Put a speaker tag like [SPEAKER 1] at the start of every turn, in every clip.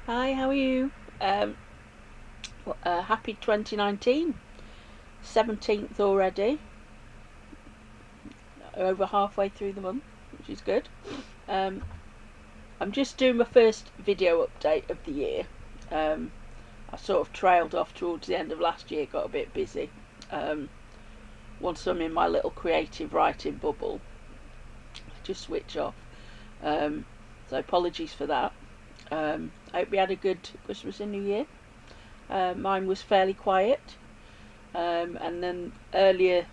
[SPEAKER 1] Hi, how are you? Happy 2019, 17th already, over halfway through the month, which is good. Um, I'm just doing my first video update of the year. Um, I sort of trailed off towards the end of last year, got a bit busy. Once I'm in my little creative writing bubble, I just switch off. Um, so apologies for that. I hope we had a good Christmas and New Year. Mine was fairly quiet. And then earlier,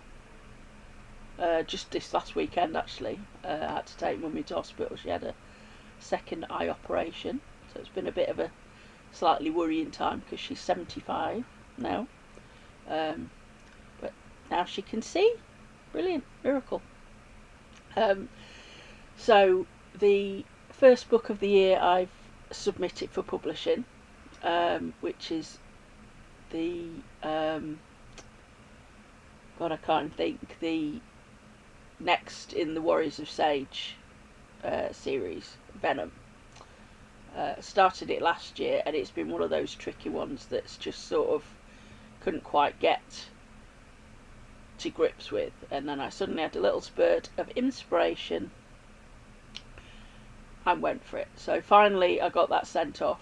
[SPEAKER 1] just this last weekend actually, I had to take Mummy to hospital. She had a second eye operation, so it's been a bit of a slightly worrying time because she's 75 now. But now she can see. Brilliant, miracle. Um, so the first book of the year I've submitted for publishing, which is the God, I can't think, the next in the Warriors of Sage series, Venom. Started it last year, and it's been one of those tricky ones that's just sort of couldn't quite get to grips with. And then I suddenly had a little spurt of inspiration and went for it. So finally I got that sent off.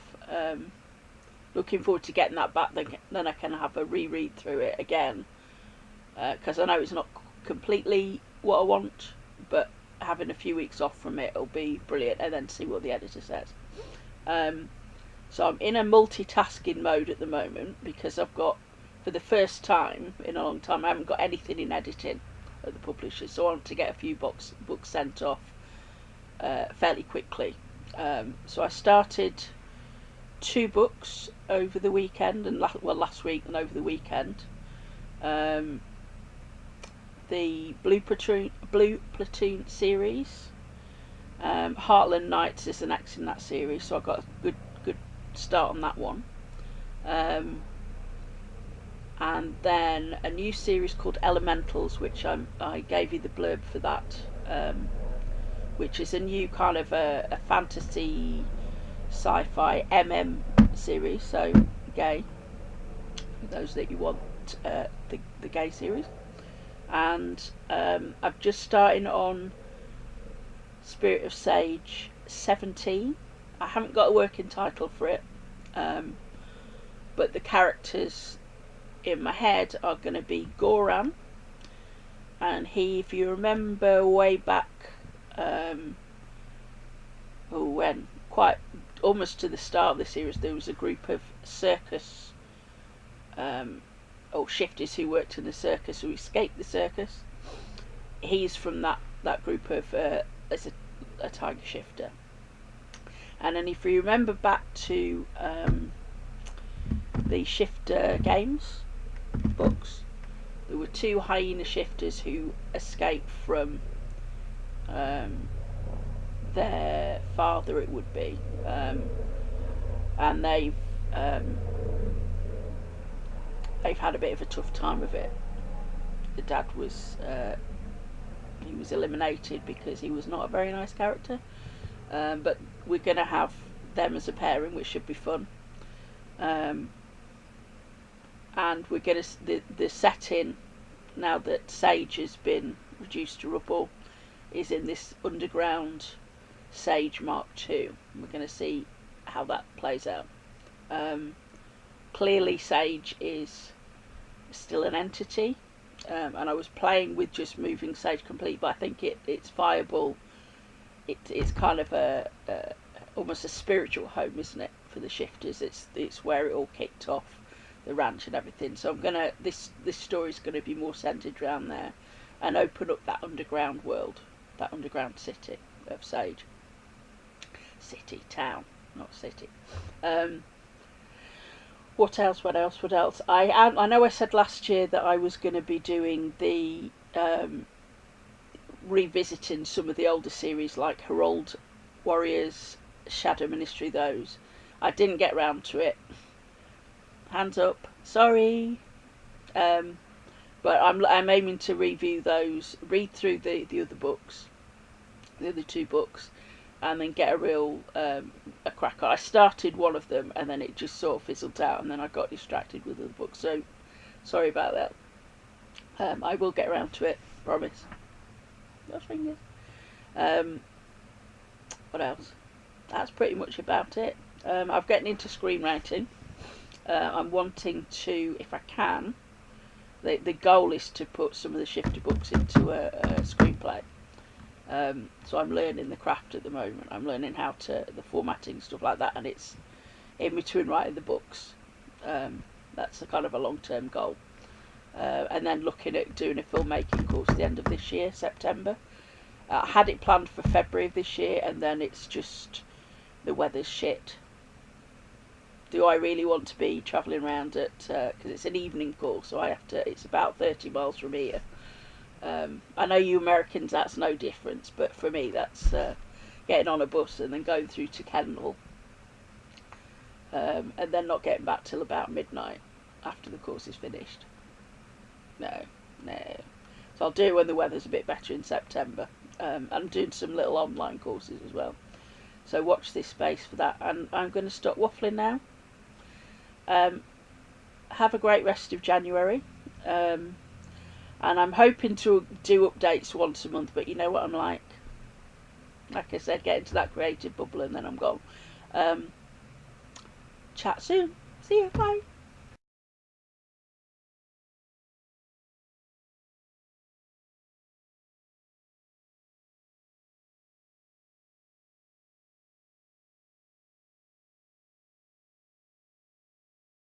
[SPEAKER 1] Looking forward to getting that back, then I can have a reread through it again, because I know it's not completely what I want, but having a few weeks off from it will be brilliant, and then see what the editor says. So I'm in a multitasking mode at the moment because I've got, for the first time in a long time, I haven't got anything in editing at the publisher, so I want to get a few books sent off fairly quickly. So I started 2 books over the weekend, and last week and over the weekend. The Blue Platoon series. Heartland Knights is the next in that series, so I got a good start on that one. And then a new series called Elementals, which I gave you the blurb for that, which is a new kind of a fantasy sci-fi series, so gay, for those that you want the gay series. And I've just started on Spirit of Sage 17. I haven't got a working title for it, but the characters in my head are going to be Goran, and he, if you remember way back, when quite almost to the start of the series, there was a group of circus shifters who worked in the circus, who escaped the circus. He's from that group of as a tiger shifter. And then if you remember back to the Shifter Games books, there were 2 hyena shifters who escaped from their father, it would be, and they've had a bit of a tough time of it. The dad was he was eliminated because he was not a very nice character, but we're going to have them as a pairing, which should be fun. And we're going to the setting, now that Sage has been reduced to rubble, is in this underground Sage Mark II. We're going to see how that plays out. Clearly Sage is still an entity, and I was playing with just moving Sage complete, but I think it's viable. It's kind of a almost a spiritual home, isn't it, for the shifters? It's where it all kicked off, the ranch and everything. So I'm gonna this story's gonna be more centered around there, and open up that underground world, that underground city of Sage. Town, not city. What else? I know I said last year that I was going to be doing the revisiting some of the older series like Herald Warriors, Shadow Ministry, those. I didn't get round to it. Hands up, sorry. But I'm aiming to review those, read through the other books, the other 2 books, and then get a real a crack on. I started one of them and then it just sort of fizzled out, and then I got distracted with other books, so sorry about that. I will get around to it, promise. Your fingers. What else? That's pretty much about it. I'm getting into screenwriting. I'm wanting to, if I can, the goal is to put some of the shifter books into a screenplay. So I'm learning the craft at the moment. I'm learning how to, the formatting, stuff like that, and it's in between writing the books. That's a kind of a long-term goal. And then looking at doing a filmmaking course at the end of this year, September. I had it planned for February of this year, and then it's just the weather's shit. Do I really want to be travelling around at, because it's an evening course, so I have to, it's about 30 miles from here. I know you Americans, that's no difference, but for me that's getting on a bus and then going through to Kendal, and then not getting back till about midnight after the course is finished. No. So I'll do it when the weather's a bit better in September. I'm doing some little online courses as well. So watch this space for that. And I'm going to stop waffling now. Have a great rest of January. And I'm hoping to do updates once a month, but you know what I'm like. Like I said, get into that creative bubble and then I'm gone. Chat soon. See you. Bye.